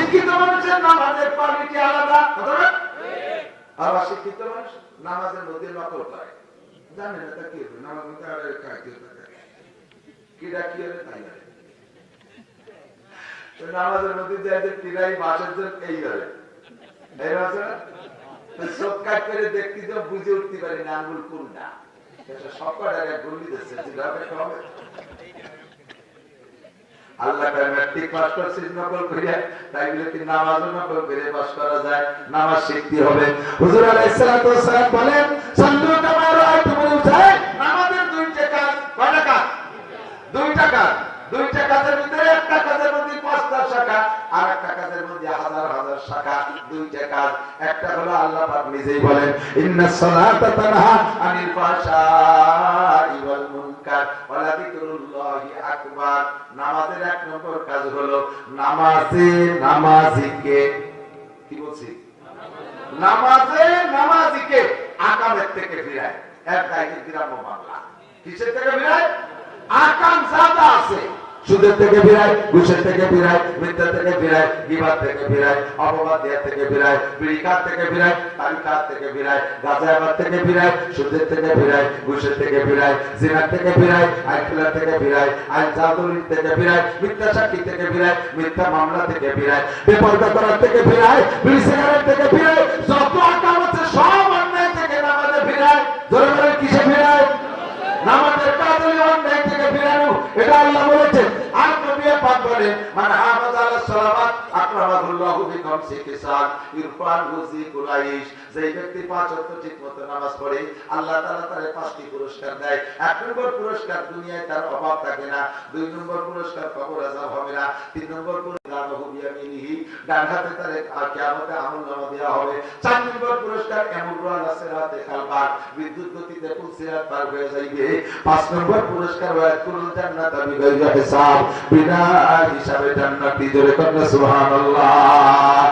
শিক্ষিত মানুষের নামাজের কোয়ালিটি আলাদা, আর অশিক্ষিত মানুষ নামাজের মধ্যে নকল করে, জানে না তা কি হবে, নামাজ মধ্যে আর কিরা কি হবে তাই না, নামাজের মধ্যে যে কিরাই বাসের জন্য এই হবে, এই আছে না, সব কাজ করে দেখতে তো বুঝে উঠতে পারি না আঙ্গুল কোনটা, সবকটা এক গুলি দিচ্ছে যেভাবে হবে। আল্লাহ ম্যাট্রিক পাস করছিস নকল করিয়া, তাই বলে কি নামাজও নকল করে পাস করা যায়? নামাজ শিখতে হবে। হুজুর আলাইহিস সালাতু ওয়াস সালাম বলেন, সাল্লু কামা রাআইতুমুনি উসাল্লি, নামাজের দুইটা কাজ, কয়টা কাজ? দুইটা কাজ। দুইটা কাজের ভিতরে একটা কাজের মধ্যে ৫টা শাখা, আর একটা কাজের মধ্যে হাজার হাজার শাখা। দুইটা কাজ, একটা হলো আল্লাহ পাক নিজেই বলেন, ইন্নাস সালাতা তানহা আনিল ফাহশাই ওয়াল মুনকার ওয়া লাযিকরুল্লাহি আকবার। নামাজের এক নম্বর কাজ হলো নামাজিকে কি বলছি, নামাজিকে আকামের থেকে ফিরায়। এক দায়িত্ব গ্রাম্য বাংলা কিসের থেকে ফিরায়? আকাম জাদা আছে, সুদের থেকে ফিরায়, ঘুষের থেকে ফিরায়, মিথ্যা থেকে ফিরায়, গীবত থেকে ফিরায়, অপবাদ দেওয়া থেকে ফিরায়, বিড়ি খাত থেকে ফিরায়, তারি খাত থেকে ফিরায়, গাঁজাবাদ থেকে ফিরায়, সুদের থেকে ফিরায়, ঘুষের থেকে ফিরায়, জিনার থেকে ফিরায়, আইন খেলার থেকে ফিরায়, আইন জাদুরির থেকে ফিরায়, মিথ্যা সাক্ষী থেকে ফিরায়, মিথ্যা মামলা থেকে ফিরায়, বেপরদা করার থেকে ফিরায়, বিড়ি সিগারেট থেকে ফিরায়, যত আকাম আছে সব অন্যায় থেকে নামাজে ফিরায়। ধরে ধরে কিসে ফিরায়? নামাজের কাজ হলো অন্যায় থেকে ফিরানো, এটা আল্লাহ বলেছেন। আর নবী পাক বলেন, মান হাফাযা আলাস সালাওয়াত আকরামাহুল্লাহু বিখামসি কিসাল ইরফানহু যিকুলাইশ। যেই ব্যক্তি ৫ ওয়াক্ত ঠিকমতো নামাজ পড়ে, আল্লাহ তাআলা তারে ৫টি পুরস্কার দেয়। ১ নম্বর পুরস্কার, দুনিয়ায় তার অভাব থাকে না। ২ নম্বর পুরস্কার, কবর আযাব হবে না। ৩ নম্বর পুরস্কার, বিয়ামিনিহি, ডান হাতে তারে কিয়ামতে আমলনামা দেওয়া হবে। ৪ নম্বর পুরস্কার, এমরু আলা সিরাতে খালবাক, বিদ্যুৎ গতিতে পুল সিরাত পার হয়ে যাইবে। ৫ নম্বর পুরস্কার, ওয়ায়াদখুলুল জান্নাতা বিগাইরি হিসাব, বিনা হিসাবে জান্নাতি। জোরে কন্না সুবহানাল্লাহ।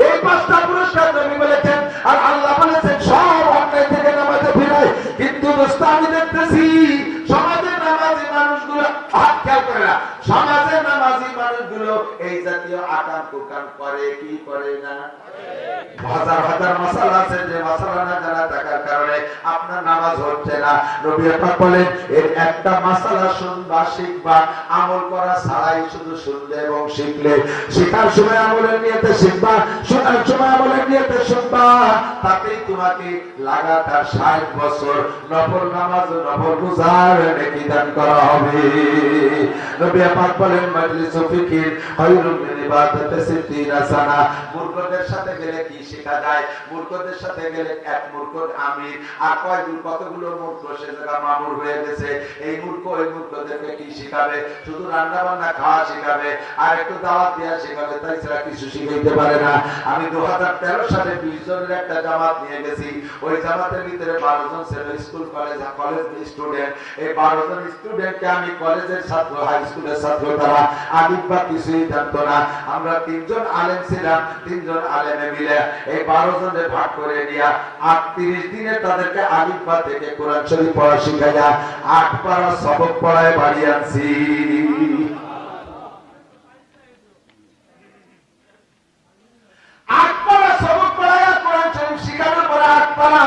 এই ৫টা পুরস্কার নবী বলেছেন, আর আল্লাহ বলেছেন সব অন্যায় থেকে নামাজে ফিরায়। কিন্তু দোস্ত, আমি দেখতেছি সমাজের নামাজি মানুষগুলো হাত খেয়াল করে না, সমাজের নামাজি মানুষগুলো এই জাতীয় আকাম কুকাম করে কি করে না? হাজার হাজার মাসালা আছে, যে মাসালা না জানা থাকার কারণে আপনার নামাজ হচ্ছে না। নবী পাক বলেন, এর একটা মাসালা শুনবা, শিখবা, আমল করা ছাড়াই শুধু শুনলে এবং শিখলে, শেখার সময় আমলের নিয়তে শিখবা, শোনার সময় আমলের নিয়তে শুনবা, তাতেই তোমাকে লাগাতার ৬০ বছর নফল নামাজ ও নফল রোজার নেকি দান করা হবে। নবী পাক বলেন, মাজলিসু ফিকির খায়রুম মিন ইবাদাতি ৬০ সানা। মূর্খদের সাথে গেলে কি শেখা যায়? মূর্খদের সাথে গেলে এক মূর্খ আমির, আর কতগুলো মূর্খ সে জায়গা মামুর হয়ে গেছে। এই মূর্খ ওই মূর্খদেরকে কি শিখাবে? শুধু রান্না বান্না খাওয়া শিখাবে, আর একটু দাওয়াত দেওয়া শিখাবে, তাই ছাড়া কিছু শিখাইতে পারে না। আমি 2013 সালে 20 জনের একটা জামাত নিয়ে গেছি। ওই জামাতের ভিতরে 12 জন ছেলে, স্কুল কলেজ স্টুডেন্ট। এই 12 জন স্টুডেন্টকে আমি কলেজের ছাত্র, হাই স্কুলের ছাত্র, তারা আলিফ বা কিছুই জানতো না। আমরা 3 জন আলেম ছিলাম, 3 জন আলেমে মিলে এই 12 জনের ভাগ করে নিয়া 38 দিনে তাদেরকে আলিফ বা থেকে কোরআন শরীফ পড়া শিখাইয়া 8 পারা সবক পড়ায় বাড়ি আনছি। 8 পারা সবক পড়ায় কোরআন শরীফ শিখানোর পরে 8 পারা,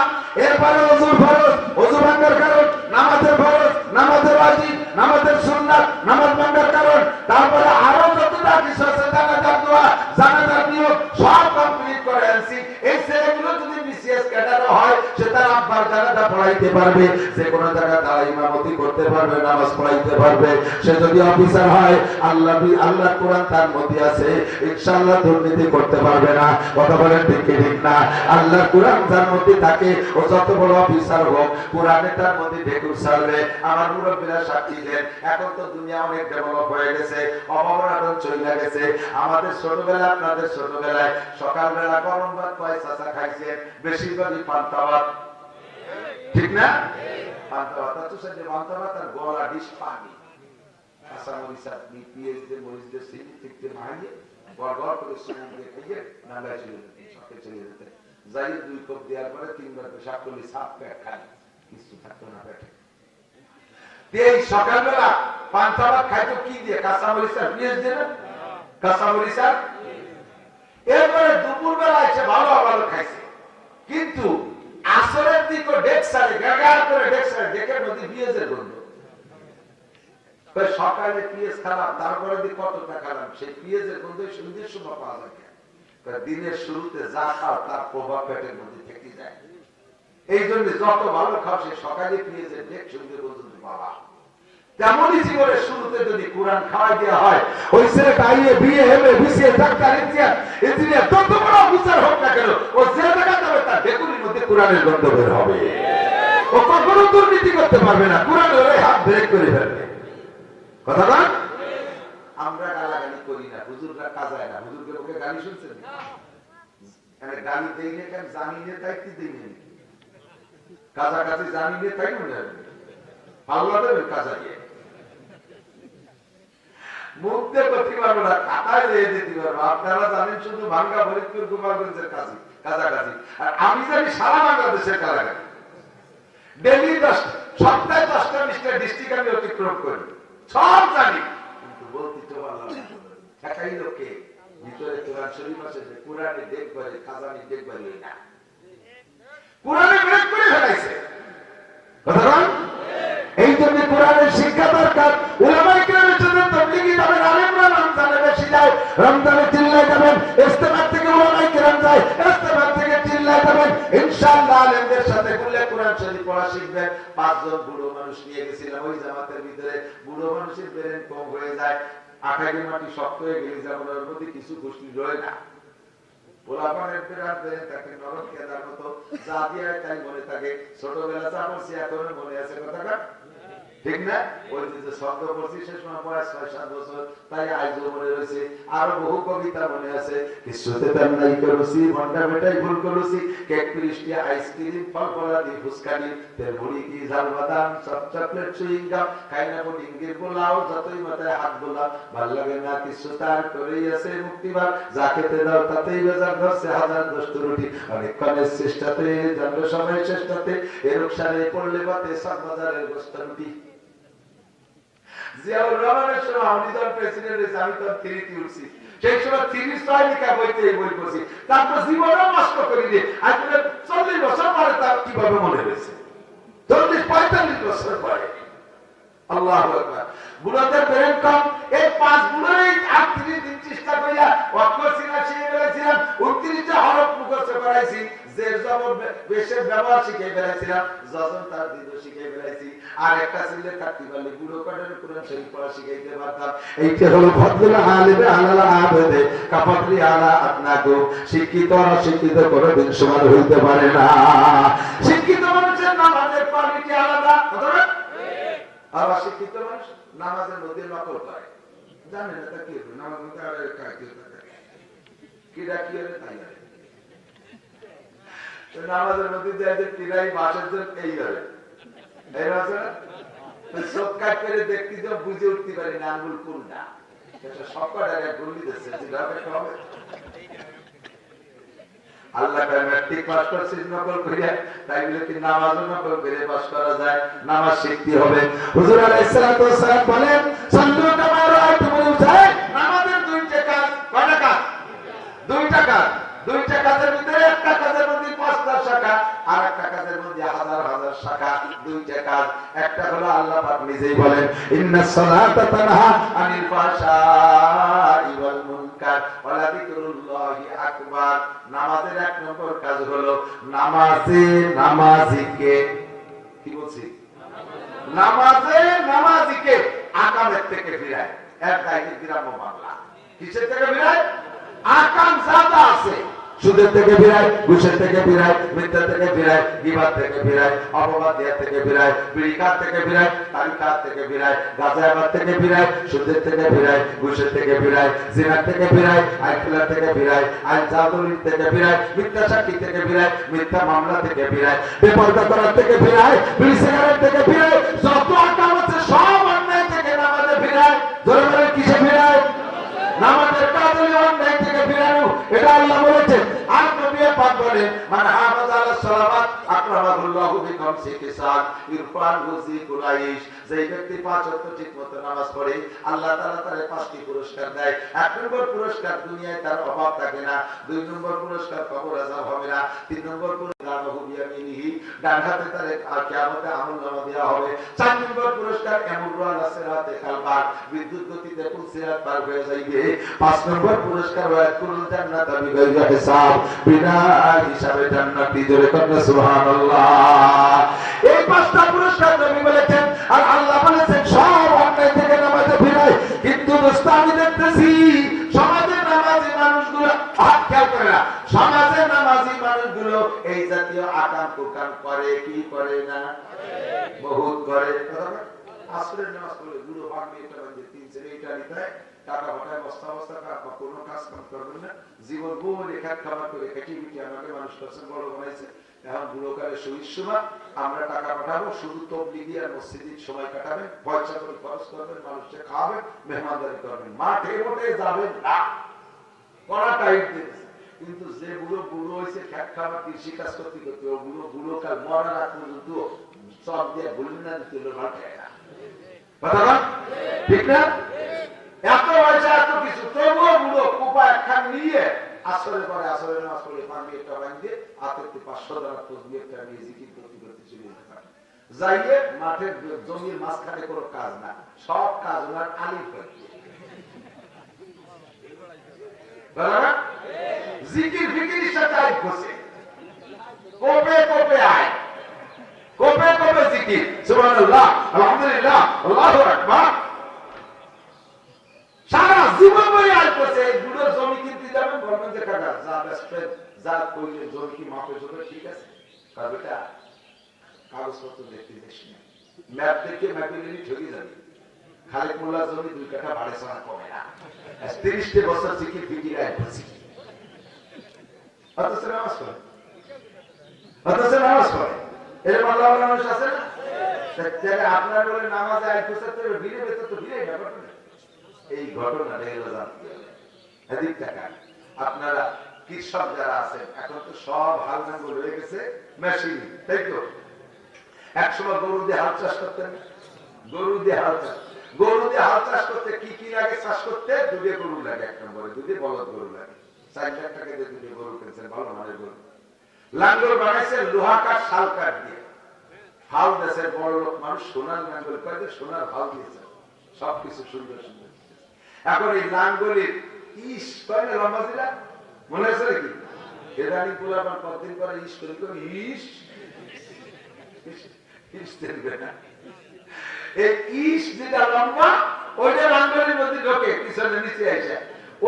এরপরে ওযুর ফরজ, ওযু ভাঙার কারণ, নামাজের ফরজ, নামাজের ওয়াজিব, নামাজের সুন্নাত, নামাজ ভাঙার কারণ, তারপরে আরো যতটা কিছু আছে, জানাজার দোয়া, জানাজার নিয়ম, সব কমপ্লিট করে আনছি। এই ছেলেগুলো যদি বিসিএস ক্যাডার হয়, সে তার আব্বার জানাজা পড়াইতে পারবে, যে কোনো জায়গায় তারা ইমামতি করতে পারবে, নামাজ পড়াইতে পারবে। সে যদি অফিসার হয়, আল্লাহর কোরআন তার মধ্যে আছে, ইনশাআল্লাহ দুর্নীতি করতে পারবে না। কথা বলেন ঠিক কি ঠিক না? আল্লাহর কোরআন যার মধ্যে থাকে, ও যত বড় অফিসার হোক, কোরআনে তার মধ্যে ঢেকুর ছাড়বে। আমার মুরব্বীরা সাক্ষী দেন, এখন তো দুনিয়া অনেক ডেভেলপ হয়ে গেছে, অবমাননা চলে গেছে। আমাদের ছোটবেলায়, আপনাদের ছোটবেলায় সকালবেলা গরম ভাত কয় চাচা খাইছেন? বেশিরভাগই পান্তা ভাত, ঠিক না? পান্তা ভাত, পান্তা ভাত আর গলা ডিশ পানি, কাঁচা মরিচ আর পিঁয়াজ দিয়ে, মরিচ দিয়ে চিনি ঠিকতে ভাঙিয়ে গড় গড় করে সুন্দর দিয়ে খাইয়ে নাঙ্গায় চলে যেতেন, সকালে চলে যেতেন। যাই 2 কাপ দেওয়ার পরে 3 বার পেশাব করলে সাপ পেট খাই, কিছু থাকতো না পেটে। এই সকালবেলা পান্তা ভাত খাইতো কি দিয়ে? কাঁচা মরিচ আর পেঁয়াজ দিয়ে না? কাঁচা মরিচ আর সকালে পিএস খারাপ, তারপরে দিয়ে কতটা খারাপ, সেই পিএসের গন্ধ সন্ধ্যের সময় পাওয়া যায়। দিনের শুরুতে যা খাও তার প্রভাব পেটের মধ্যে থেকে যায়। এই জন্য যত ভালো খাও সে সকালে পিএসের ডেক সন্ধ্যে পর্যন্ত পাওয়া। তেমনই জীবনের শুরুতে যদি কোরআন খাওয়াই দেওয়া হয়, ওই ছেলেটা আইয়ে বিয়ে হেবে বিসিএ ডাক্তার ইঞ্জিনিয়ার তত বড় অফিসার হোক না কেন, ও যে টাকা দেবে তার বেকুনির মধ্যে কোরআনের গন্ধ বের হবে। ও কখনো দুর্নীতি করতে পারবে না, কোরআন ওরে হাত ব্রেক করে ফেলবে। কথা না? আমরা গালাগালি করি না, হুজুররা কাজায় না। হুজুরকে ওকে গালি শুনছেন? গালি দেই না কেন? জানি না তাই কি দেই না, কাছাকাছি জানি না তাই মনে হবে পাল্লা দেবে কাজাইয়ে। মুখ দিয়ে করতে পারবো না, খাতায় দিয়ে দিতে পারবো। আপনারা জানেন শুধু ভাঙ্গা ফরিদপুর গোপালগঞ্জের কাছাকাছি, আর আমি জানি সারা বাংলাদেশের কাছাকাছি। ডেলি সপ্তাহে 10টা 20টা ডিস্ট্রিক্ট আমি অতিক্রম করি, সব জানি, কিন্তু বলতে তো পারলাম না। একাই লোকে ভিতরে কোরআন শরীফ আছে, যে কোরআনে দেখবারে খাজানি দেখবারে না, কোরআনে ব্রেক করে ফেলাইছে। কথা বল। এই জন্য কোরআনের শিক্ষা দরকার। উলামায়ে কেরামের জন্য তাবলীগী যাবেন, আলেমরা রমজানে বেশি যায়, রমজানে চিল্লায় যাবেন, ইস্তেমার থেকে উলামায়ে কেরাম যায়, ইস্তেমার থেকে চিল্লায় যাবেন। ইনশাআল্লাহ আলেমদের সাথে বললে কোরআন শরীফ পড়া শিখবেন। 5 জন বুড়ো মানুষ নিয়ে গেছিলাম ওই জামাতের ভিতরে। বুড়ো মানুষের ব্রেন কম হয়ে যায়, আঠাগের মাটি শক্ত হয়ে গেলে যেমন ওর মধ্যে কিছু গোষ্ঠী রয় না। পোলাপানের বেড়ার ব্রেন তাকে নরক কেদার মতো যা দিয়ে তাই মনে থাকে। ছোটবেলা যা বলছি এখনো মনে আছে কথাটা, ঠিক না? ওই যে শব্দ পড়ছি সে সময় বয়স 6-7 বছর, তাই আজও মনে রয়েছে। আরো বহু কবিতা মনে আছে। কিছুতে তার নাই করছি, ঘন্টা বেটাই ভুল করছি, কেক পিরিষ্টি আইসক্রিম ফল ফলাদি ফুসকানি তেল মুড়ি কি ঝাল বাদাম সব চকলেট সুইং গাম খাই না পুডিঙ্গের পোলাও, যতই মাথায় হাত বোলা ভাল লাগে না কিছু তার করেই আছে মুক্তিবার, যা খেতে দাও তাতেই বেজার ধরছে হাজার দোস্ত রুটি, অনেকক্ষণের চেষ্টাতে জানলো সময় চেষ্টাতে এরূপ সারে পড়লে বাতে সব বাজারের বস্তা রুটি। জিয়াউর রহমানের সময় আমি যখন প্রেসিডেন্ট হয়েছি, আমি তখন 3 উঠছি, সেই সময় 36 লিখা বইতে এই বই পড়ছি, তারপর জীবনও নষ্ট করি দিয়ে আজ 40 বছর পরে তার কিভাবে মনে হয়েছে, 40-45 বছর পরে। আল্লাহু আকবার। বুড়োদের ব্রেন কম, এই 5 বুড়োই 38 দিন চেষ্টা করিয়া অক্ষর চিনা শিখে ফেলেছিলাম, 29টা হরফ মুখস্থ করাইছি, জের জবর বেশের ব্যবহার শিখে ফেলেছিলাম, যজন তার দীর্ঘ শিখে ফেলেছি, আর একটা ছেলে থাকতে পারলে বুড়ো কাটার কোরআন শরীফ পড়া শিখাইতে পারতাম। এইটা হলো ফজলুল আলিমে আলাল আবেদে কাফাতরি আলা আদনাগো। শিক্ষিত আর অশিক্ষিত কোনোদিন সমান হইতে পারে না। শিক্ষিত মানুষের নামাজের কোয়ালিটি আলাদা, আর অশিক্ষিত মানুষ নামাজের মধ্যে নকল করে, জানেন না তা কি হবে, নামাজ মধ্যে আর কিরা কি হবে তাই হবে, নামাজের মধ্যে যে কিরাই বাসের জন্য এই হবে, এই আছে সব কাজ করে দেখতে তো বুঝে উঠতে পারি না আঙ্গুল কোনটা, সব কটা গুলি দিচ্ছে হবে। আল্লাহ ম্যাট্রিক পাস করছিস নকল করিয়া, তাই বলে কি নামাজও নকল করে পাস করা যায়? নামাজ শিখতে হবে। হুজুর আলাইহিস সালাতু ওয়াস সালাম বলেন, সাল্লু কামা রাআইতুমুনি উসাল্লি। নামাজের 2টা কাজ, কয়টা কাজ? 2টা কাজ। 2টা কাজের ভিতরে একটা কাজের মধ্যে 5টা শাখা, আর একটা কাজের মধ্যে হাজার হাজার শাখা। 2টা কাজ, একটা হলো আল্লাহ পাক নিজেই বলেন, ইন্নাস সালাতা তানহা আনিল ফাহশাই ওয়াল মুনকার ওয়া লাযিকরুল্লাহি আকবার। নামাজের 1 নম্বর কাজ হলো নামাজিকে কি বলছি, নামাজিকে আকামের থেকে ফিরায়। এর দায়িত্ব গ্রাম্য বাংলা। কিসের থেকে ফিরায়? আকাম জাদা আছে, সুদের থেকে ফিরায়, ঘুষের থেকে ফিরায়, মিথ্যা থেকে ফিরায়, গীবত থেকে ফিরায়, অপবাদ দেয়া থেকে ফিরায়, বিড়ি খাত থেকে ফিরায়, তারি খাত থেকে ফিরায়, গাঁজাবাদ থেকে ফিরায়, সুদের থেকে ফিরায়, ঘুষের থেকে ফিরায়, জিনার থেকে ফিরায়, আইন খেলার থেকে ফিরায়, আইন জাদুরি থেকে ফিরায়, মিথ্যা সাক্ষী থেকে ফিরায়, মিথ্যা মামলা থেকে ফিরায়, বেপরদা করার থেকে ফিরায়, বিড়ি সিগারেট থেকে ফিরায়, যত আকাম আছে সব অন্যায় থেকে নামাজে ফিরায়। ধরে বলে কিসে ফিরায়? নামাজের কাজ হলো অন্যায় থেকে ফিরানো, এটা আল্লাহ বলেছেন। আর নবী পাক বলেন, মান হাফাযা আলাস সালাওয়াত আকরামাহুল্লাহু বিখামসি খিসাল ইরফানহু যিকুলাইশ। যেই ব্যক্তি 5 ওয়াক্ত ঠিকমতো নামাজ পড়ে, আল্লাহ তাআলা তারে 5টি পুরস্কার দেয়। 1 নম্বর পুরস্কার, দুনিয়ায় তার অভাব থাকে না। 2 নম্বর পুরস্কার, কবর আযাব হবে না। 3 নম্বর ডান হাতে তার কিয়ামতে আমলনামা দেওয়া হবে। 4 নম্বর পুরস্কার এমরুল সিরাতে কালবার, বিদ্যুৎ গতিতে পুল সিরাত পার হয়ে যাইবে। 5 নম্বর পুরস্কার ওয়াকুল জান্নাত বিগাইরি হিসাব, বিনা হিসাবে জান্নাতি, জোরে করুন সুবহানাল্লাহ। এই 5টা পুরস্কার নবী বলেছেন, আর আল্লাহ বলেছেন সব অন্যায় থেকে নামাজে ফিরায়। কিন্তু দোস্ত আমি দেখতেছি সমাজের নামাজি মানুষগুলো হাত খেয়াল করে না, সমাজের নামাজি মানুষগুলো এই জাতীয় আকাম কুকাম করে কি করে না? বহুত করে। আসরের নামাজ পড়লে গুলো ভাঙবে, এটা ভাঙবে, 3 ছেলে এটা নিতে টাকা ভাটায় বস্তা বস্তা কোনো কাজ কাম করবেন না। জীবন বহু রেখা খাবার করে খেটি বিটি আমাকে মানুষ করছেন, বড় বানাইছে। এখন বুড়োকালে শহীদ সময় আমরা টাকা পাঠাবো, শুধু তবলিগি আর মসজিদের সময় কাটাবেন, পয়সা করে খরচ করবেন, মানুষকে খাওয়াবেন, মেহমানদারি করবেন, মাঠে মোটে যাবেন না, কড়া টাইট দিয়েছে। কিন্তু যে বুড়ো বুড়ো হয়েছে খ্যাট খাবার কৃষি কাজ করতে করতে, ও বুড়ো বুড়ো কাল মরার আগ পর্যন্ত সব দিয়ে ভুলবি না দিতে হলো মাঠে না, কথা ঠিক না? এত পয়সা এত কিছু, তবুও বুড়ো কুপা একখান নিয়ে আসরে পরে আসরে নামাজ পড়ে পানি একটা বাঁধিয়ে হাতে 500 টাকা তসবিহ একটা নিয়ে জিকির করতে করতে চলে যেতে পারে। যাইয়ে মাঠের জমির মাঝখানে কোনো কাজ না, সব কাজ ওনার আলিফ করে জিকির ফিকির সাথে আয় করছে, কোপে কোপে আয়, কোপে কোপে জিকির, সুবহানাল্লাহ, আলহামদুলিল্লাহ, আল্লাহু আকবার, সারা জীবন বই আয় করছে। বুড়ো জমি কিনতে যাবেন, বলবেন যে কাকা যা বেসপে যা কইলে জমি কি মাপে জমি ঠিক আছে, কারণ এটা কাগজপত্র দেখতে দেশ না, ম্যাপ দেখে ম্যাপে নিয়ে ঠকে যাবে। খালেক মোল্লা জমি 2 কাঠা বাড়ে ছাড়া কমে না, 30 বছর জিকির ফিকির আয় করছে, অথচ নামাজ পড়ে, অথচ নামাজ পড়ে। এরকম আল্লাহ মানুষ আছে না? আপনার বলে নামাজে আয় করছে, তো ভিড়ে ভেতর তো ভিড়ে ব্যাপার না। এই ঘটনা এদিক টাকা আপনারা কৃষক যারা আছেন, এখন তো সব হাল নাঙ্গল হয়ে গেছে মেশিন, তাই তো? একসময় গরু দিয়ে হাল চাষ করতেন, গরু দিয়ে হাল চাষ, গরু দিয়ে হাল চাষ করতে কি কি লাগে? চাষ করতে 2 গরু লাগে, 1 নম্বরে 2 বলদ গরু লাগে। 4 লাখ টাকা দিয়ে 2 গরু কিনছেন, ভালো মানের গরু। লাঙ্গল বানাইছেন লোহা কাঠ শাল কাঠ দিয়ে, হাল দেশের বড় লোক মানুষ সোনার লাঙ্গল করে সোনার হাল দিয়েছেন, সবকিছু সুন্দর সুন্দর। এখন এই লাঙ্গলের ইস করে না, লম্বা দিলা মনে আছে নাকি? এদানি পোলাপান কতদিন পরে ইস করে ইস ইস দেখবে না, এই ইস যেটা লম্বা ওইটা লাঙ্গলের মধ্যে ঢোকে, পিছনে নিচে আসে,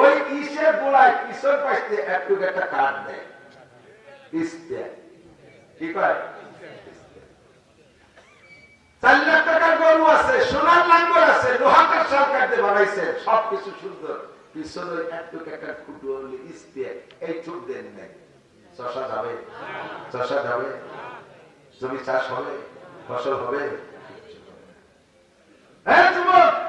ওই ইসের গোড়ায় পিছন পাশে একটু একটা কাঠ দেয়, ইস দেয়, কি কয়? 4 লাখ টাকার গরু আছে, সোনার লাঙ্গল আছে, লোহা কাঠ শাল কাঠ দিয়ে বানাইছে, সবকিছু সুন্দর। পিছনে একটু একটা খুঁটো হলে ইস্তে এই ছুট দেন নাই, চষা যাবে, চষা যাবে, জমি চাষ হবে, ফসল হবে।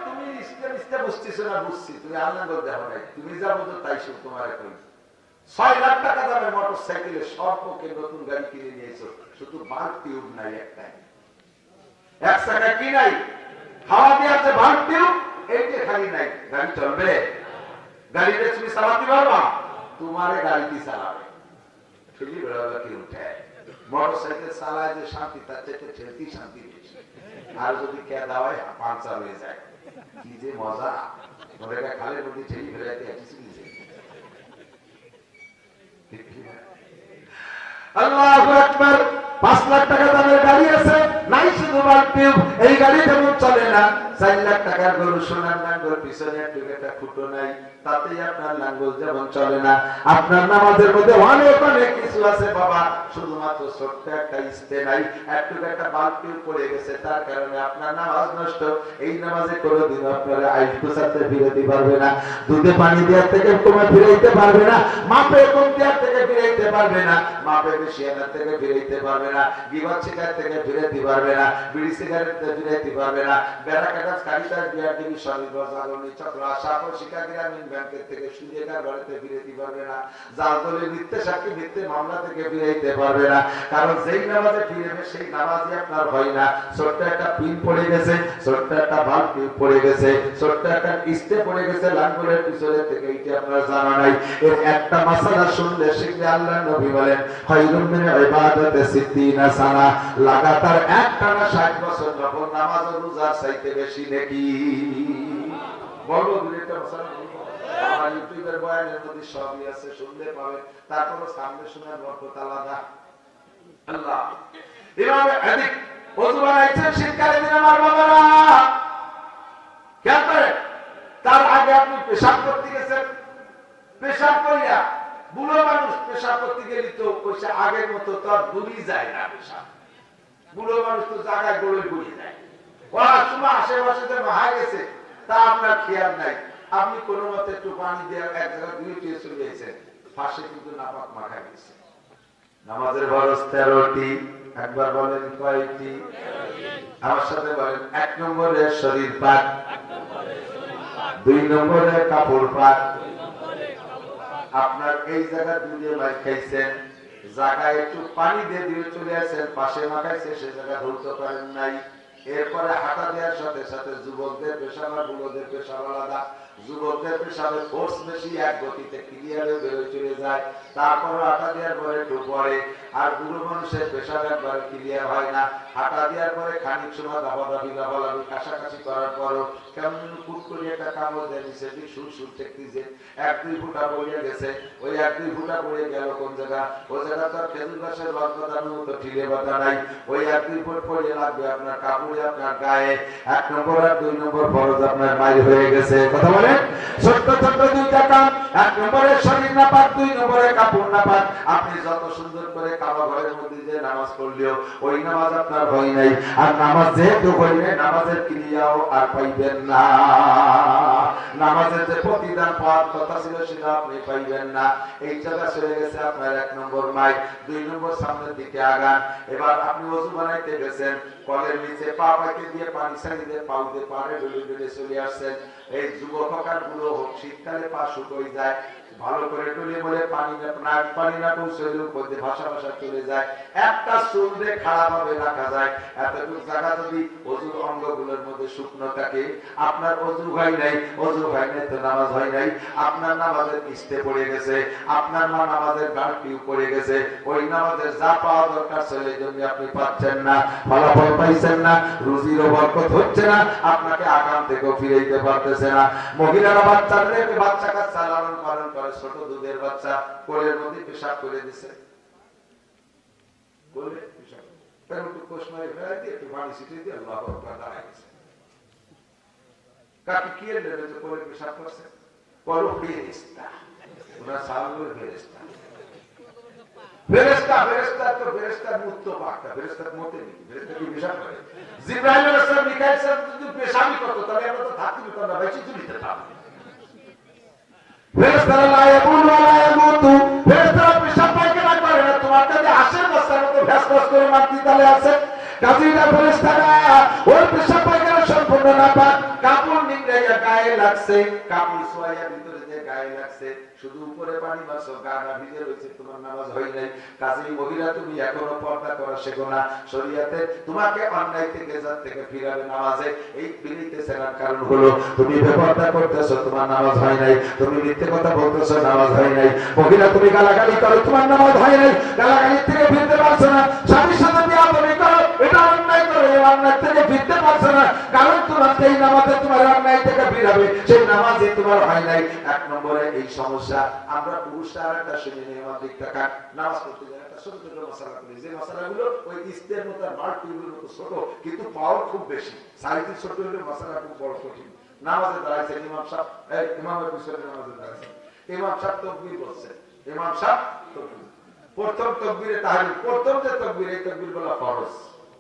তুমি ইস্তে ইস্তে বুঝতেছো না? বুঝছি, তুমি আল্লাঙ্গল দেখো নাই, তুমি যা বোঝো তাই সব তোমার। এখন 6 লাখ টাকা দামের মোটর সাইকেলে সর্বকে নতুন গাড়ি কিনে নিয়েছো, শুধু বাল্ব টিউব নাই একটাই, 1 টাকা কি নাই, হাওয়া দিয়ে আছে বাল্ব টিউব, এইটা খালি নাই, গাড়ি চলবে? গাড়িতে তুমি চালাতে পারবা? তোমারে গাড়িতে চালাবে, ঠেলি বেড়াবে কি উঠে। মোটর সাইকেল চালায় যে শান্তি, তার চেয়ে ঠেলতেই শান্তি বেশি। আর যদি কে দাওয়ায় পাঞ্চার হয়ে যায়, কি যে মজা, ওটা খালের মধ্যে ঠেলি বেড়াইতে আসছি। আল্লাহু আকবার। 5 লাখ টাকা দামের গাড়ি আছে, নাই শুধু বাল্ব টিউব, এই গাড়ি যেমন চলে না। 4 লাখ টাকার গরু, সোনার লাঙ্গল, পিছনে একটা খুঁটো নাই, তাতেই আপনার লাঙ্গল যেমন চলে না। আপনার নামাজের মধ্যে অনেক অনেক কিছু আছে বাবা, শুধুমাত্র ছোট্ট একটা ইস্তে নাই, একটু একটা বাল্ব টিউব পড়ে গেছে, তার কারণে আপনার নামাজ নষ্ট। এই নামাজে কোনোদিন আপনারা আইস গোছাতে ফিরাইতে পারবে না, দুধে পানি দেওয়ার থেকে তোমার ফিরাইতে পারবে না, মাপে কম দেওয়ার থেকে ফিরাইতে পারবে না, মাপে বেশি আনার থেকে ফিরাইতে পারবে না, গিবত শিকার থেকে ফিরাইতে পারবে না, বিড়ি সিগারেট থেকে ফিরাইতে পারবে না, বেড়া কাটা গোপালগঞ্জ কারিতার বিআরডিবি স্বনির্ভর জাগরণী চক্র আশাপুর শিক্ষা গ্রামীণ ব্যাংকের থেকে সুজেকার বাড়িতে ফিরেতে পারবে না, জাল দলিল মিথ্যে সাক্ষী মিথ্যে মামলা থেকে ফিরাইতে পারবে না, কারণ যেই নামাজে ফিরবে সেই নামাজই আপনার হয় না। ছোট্ট একটা পিন পড়ে গেছে, ছোট্ট একটা বাল্ব পড়ে গেছে, ছোট্ট একটা স্টে পড়ে গেছে লাঙ্গলের পিছনে থেকে, এইটা আপনার জানা নাই। এর একটা মাসালা শুনলে শিখলে আল্লাহ নবী বলেন খায়রুম মিন ইবাদাতি সিদ্দিনা সানা, লাগাতার একটানা 60 বছর নফল নামাজ ও রোজা চাইতে বেশি নেকি। বলবো দুইটা মাসালা বলবো, আমার ইউটিউবের বয়ানের মধ্যে সবই আছে, শুনলে পাবে, তারপরে সামনে শোনার বরকত আলাদা। আল্লাহ ইমাম হাদিক ওযু বানাইছেন শীতকালে দিন আমার বাবারা, কেন করে? তার আগে আপনি পেশাব করতে গেছেন, পেশাব কইরা বুড়ো মানুষ পেশাব করতে গেলে তো কইছে আগের মতো তো আর ঘুরি যায় না, পেশাব বুড়ো মানুষ তো জায়গায় গড়ে ঘুরি যায়, ওরা সময় আশেপাশে যে মারা গেছে তা আপনার খেয়াল নাই, আপনি কোনো মতে একটু পানি দিয়ে এক জায়গায় ধুয়ে টুয়ে চলে গেছেন, পাশে কিন্তু নাপাক মাখা গেছে। নামাজের ফরজ 13টি, একবার বলেন কয়টি? আমার সাথে বলেন। 1 নম্বরে শরীর পাক, 2 নম্বরে কাপড় পাক। আপনার এই জায়গা দুলে মাই খাইছেন, জায়গায় একটু পানি দিয়ে দিয়ে চলে আসেন, পাশে মাখাইছে সে জায়গা ধরতে পারেন নাই, এরপরে হাঁটা দেওয়ার সাথে সাথে যুবকদের পেশাব আর বুড়োদের পেশাব আলাদা, যুবকদের পেশাবে ফোর্স বেশি, এক গতিতে ক্লিয়ারে বেরোয় চলে যায়, তারপরে হাঁটা দেওয়ার পরে একটু পরে, আর বুড়ো মানুষের পেশাব একবার ক্লিয়ার হয় না, হাঁটা দেওয়ার পরে খানিক সময় দাবাদাবি লাভালাভি কাছাকাছি করার পরও কেমন কুট করে একটা কামড় দেয় নিচে সুর সুর ঠেকতেছে, 1-2 ফুটা পড়িয়ে গেছে, ওই 1-2 ফুটা পড়িয়ে গেল কোন জায়গা, ওই জায়গা তো খেজুর গাছের রস বাঁধানোর মতো ঠিলে বাঁধা নাই, ওই 1-2 ফুট পড়িয়ে লাগবে আপনার কাপড়ে আপনার গায়ে। 1 নম্বর আর 2 নম্বর ফরজ আপনার মাইল হয়ে গেছে। কথা বলেন, ছোট্ট ছোট্ট 2টা কাম, 1 নম্বরে শরীর না পাক, 2 নম্বরে কাপড় না পাক। আপনি যত সুন্দর করে কাবা ঘরের মধ্যে যে নামাজ পড়লেও ওই নামাজ আপনার হয় নাই, আর নামাজ যেহেতু হয় নাই নামাজের ক্রিয়াও আর পাইবেন না, নামাজের যে প্রতিদান পাওয়ার কথা ছিল সেটা আপনি পাইবেন না। এই জায়গা চলে গেছে আপনার 1 নম্বর মাইল। 2 নম্বর সামনের দিকে আগান। এবার আপনি ওযু বানাইতে গেছেন, কলের নিচে পা পাকে দিয়ে পানি ছাড়িয়ে দিয়ে পাউতে পারে ডলে ডলে চলে আসছেন। এই যুবক হোক আর বুড়ো হোক, শীতকালে পা শুকিয়ে যায়, ভালো করে টুলে বলে পানি না পৌঁছলেও মধ্যে ভাষা ভাষা চলে যায়, একটা চুল দিয়ে খারাপ ভাবে রাখা যায়, এতটুকু জায়গা যদি ওযুর অঙ্গগুলোর মধ্যে শুকনো থাকে, আপনার ওযু হয় নাই, ওযু হয় নাই তো নামাজ হয় নাই, আপনার নামাজের কিস্তে পড়ে গেছে, আপনার নামাজের গাঁটটিও পড়ে গেছে, ওই নামাজের যা পাওয়া দরকার ছিল এই জন্য আপনি পাচ্ছেন না, ফলাফল পাইছেন না, রুজিরও বরকত হচ্ছে না, আপনাকে আগাম থেকেও ফিরাইতে পারতেছে না। মহিলারা বাচ্চাদেরকে বাচ্চা কাচ্চা লালন পালন করে, ছোট দুধের বাচ্চা কোলের মধ্যে পেশাব করে দিছে, কোলে পেশাব একটু কোশমারে ফেলে দিয়ে একটু পানি ছিটিয়ে দিয়ে আল্লাহু আকবার দাঁড়ায় গেছে, কাকে কি এর লেগে যে কোলে পেশাব করছে? করো ফেরেশতা, ওরা সালুর ফেরেশতা, ফেরেশতা ফেরেশতা তো ফেরেশতার মুক্ত পাকটা, ফেরেশতার মতে নেই, ফেরেশতা কি পেশাব করে? জিবরাইল আলাইহিস সালাম মিকাইল সাহেব যদি পেশাবই করতো তাহলে আমরা তো থাকতে পারতাম না, বেঁচে যেতাম। ফেরেশতারা লা ইয়াকুলু ওয়া লা ইয়ামুতু, ফেরেশতারা পেশাব পায়খানা করে না, তোমার কাছে আসের বস্তার মতো ভ্যাসভ্যাস করে মাটি তালে আছে, কাজীরা ফেরেশতারা ওই পেশাব পায়খানা সম্পূর্ণ না পাক, কাপড় নিংড়াইয়া গায়ে লাগছে, কাপড় সোয়াইয়া ভিতরে যে গায়ে লাগছে, শুধু উপরে পানি মাসো, গানা ভিজে রয়েছে, তোমার নামাজ হয় নাই। কাজী মহিলা তুমি এখনো পর্দা করা শেখো না, শরীয়তে তোমাকে অন্যায় থেকে জাত থেকে ফিরাবে নামাজে, এই বিনীতে সেরার কারণ হলো তুমি বেপরদা করতেছো, তোমার নামাজ হয় নাই, তুমি মিথ্যে কথা বলতেছো, নামাজ হয় নাই। মহিলা তুমি গালাগালি করো, তোমার নামাজ হয় নাই, গালাগালি থেকে ফিরতে পারছো না, স্বামীর সাথে বিয়াদবি করো, এটা অন্যায় করো, এই অন্যায় থেকে ফিরতে পারছো না, কারণ তোমার সেই নামাজে তোমার অন্যায় থেকে ফিরাবে, সেই নামাজে তোমার হয় নাই। 1 নম্বরে এই সমস্যা। আমরা পুরুষরা একটা শুনে নেই, আমার দিকটা কাট, নামাজ পড়তে যায় একটা ছোট ছোট মশলা করি, যে মশলাগুলো ওই ইস্তের মতো মাল্টিগুলোর মতো ছোট কিন্তু পাওয়ার খুব বেশি, সাইজে ছোট হলে মশলা খুব বড় কঠিন। নামাজে দাঁড়াইছে ইমাম সাহেব, ইমামের পিছনে নামাজে দাঁড়াইছে, ইমাম সাহেব তাকবীর বলছে, ইমাম সাহেব তাকবীর, প্রথম তাকবীরে তাহলিল, প্রথম যে তাকবীর, এই তাকবীর বলা ফরজ,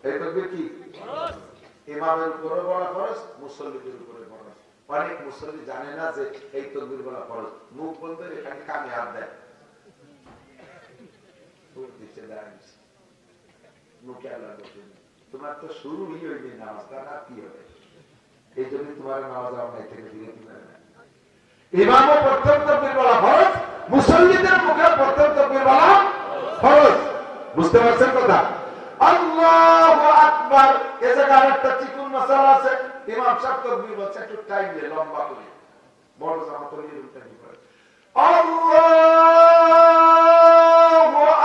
এই তাকবীর কি ফরজ, ইমামের উপরে বলা ফরজ, মুসল্লিদের উপরে ফরজ। অনেক মুসল্লি জানে না যে এই তাকবীর বলা ফরজ, মুখ বন্ধ এখানে কানে হাত দেয়, মুখে আল্লাহ বলছেন, তোমার তো শুরুই হয়নি নামাজ, তার আর কি হবে? এই জন্য তোমার নামাজ আমার থেকে বিরতি নেয় না। ইমামও প্রথম তাকবীর বলা ফরজ, মুসল্লিদের মুখে প্রথম তাকবীর বলা ফরজ। বুঝতে পারছেন কথা? আল্লাহু আকবার। এই জায়গায় আরেকটা চিকুন মাসালা আছে। ইমাম সাহেব তাকবীর বলছে একটু টাইম দিয়ে লম্বা করে, বড় জামাতলি রূপটা কি করে আল্লাহু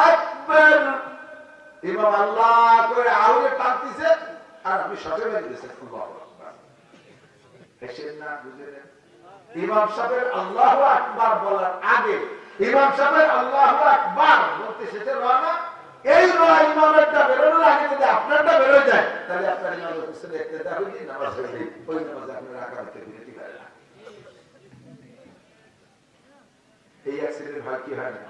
আকবার। ইমাম আল্লাহ করে আউরে টানতেছে আর আপনি শটে মেরে দিয়েছেন আল্লাহু আকবার। এসেন না, বুঝলেন? ইমাম সাহেবের আল্লাহু আকবার বলার আগে ইমাম সাহেবের আল্লাহু আকবার বলতে শেষে রওনা, এই রওয়া ইমামেরটা বেরোনোর আগে যদি আপনারটা বেরো যায় তাহলে আপনার ইমামের পিছনে ইক্তেদা হয়ে নামাজ হয়ে ওই নামাজে আপনার রাকাতে বিরতি হয় না। এই অ্যাক্সিডেন্ট হয় কি হয় না?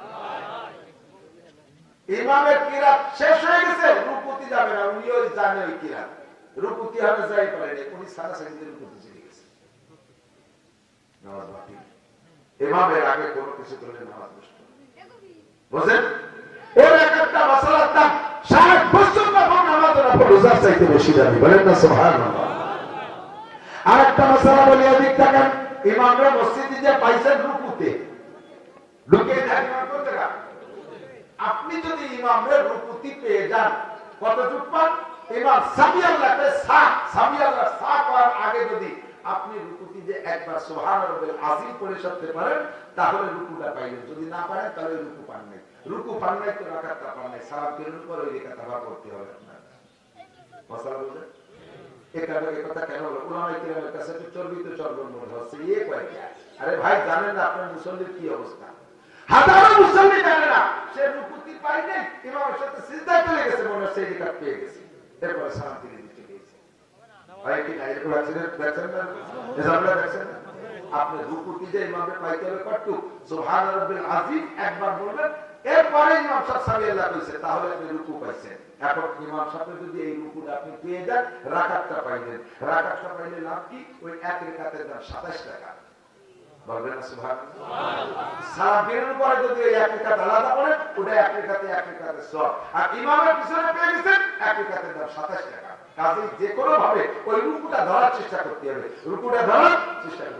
ইমামের কিরাত শেষ হয়ে গেছে, রুকুতে যাবে না, উনিও জানে ওই কিরাত রুকুতে হবে যাই পারে উনি সারা সাইডে রুকুতে চলে গেছে, নামাজ বাতিল। ইমামের আগে কোনো কিছু করলে নামাজ নষ্ট। বুঝেন? এর একটা মাসালার দাম 60 বছর যখন নামাজ না পড়ে রোজার চাইতে বেশি দামি, বলেন না সুবহানাল্লাহ। আরেকটা মাসালা বলি, এদিক তাকান। ইমামরা মসজিদে যে পাইছেন রুকুতে ঢুকে ধারণা করতে গা, আপনি যদি ইমামের রুকুতি পেয়ে যান কতটুক পান? ইমাম সামি আল্লাহকে সামি আল্লাহ করার আগে যদি আপনি রুকুতি যে একবার সুবহান রাব্বিল আযীম পড়ে সারতে পারেন তাহলে রুকুটা পাইলেন, যদি না পারেন তাহলে রুকু পান নাই। রুকু পান নাই তো রাকাতটা পান নাই, সালাম ফিরানোর পর ওই রাকাতটা আবার পড়তে হবে আপনার। মাসালা বুঝলেন? এখানে এই কথা কেন হলো? উলামায়ে কেরামের কাছে তো চর্বিত চর্বণ মনে হচ্ছে ইয়ে কয়েকটা। আরে ভাই জানেন না আপনার মুসল্লির কি অবস্থা? হাজারো মুসল্লি জানে না সে রুকুতি পাই নাই, ইমামের সাথে সিজদায় চলে গেছে, মনে হচ্ছে এই রাকাত পেয়ে গেছে, এরপরে সালাম ফিরিয়ে দিতে গেছে। ভাই কি না এরকম অ্যাক্সিডেন্ট দেখছেন না? এজামলা দেখছেন না? আপনি রুকুতি যে ইমামের পাইতে হবে কতটু সুবহান রাব্বিল আযীম একবার বলবেন, এরপরে ইমাম সাহেব সাল্লাল্লাহু আলাইহি ওয়াসাল্লাম, তাহলে আপনি রুকু পাইছেন। এখন ইমাম সাহেব যদি এই রুকুটা আপনি পেয়ে যান, রাকাতটা পাইলেন। রাকাতটা পাইলে লাভ কি? ওই এক রাকাতের দাম 27 টাকা। বলবেন না সুবহানাল্লাহ? সালাম ফিরানোর পরে যদি ওই এক রাকাত আলাদা করেন, ওটা এক রাকাতের সওয়াব। আর ইমামের পিছনে পেয়ে গেছেন এক রাকাতের দাম 27 টাকা। কাজেই যে কোনো ভাবে ওই রুকুটা ধরার চেষ্টা করতে হবে, রুকুটা ধরার চেষ্টা করতে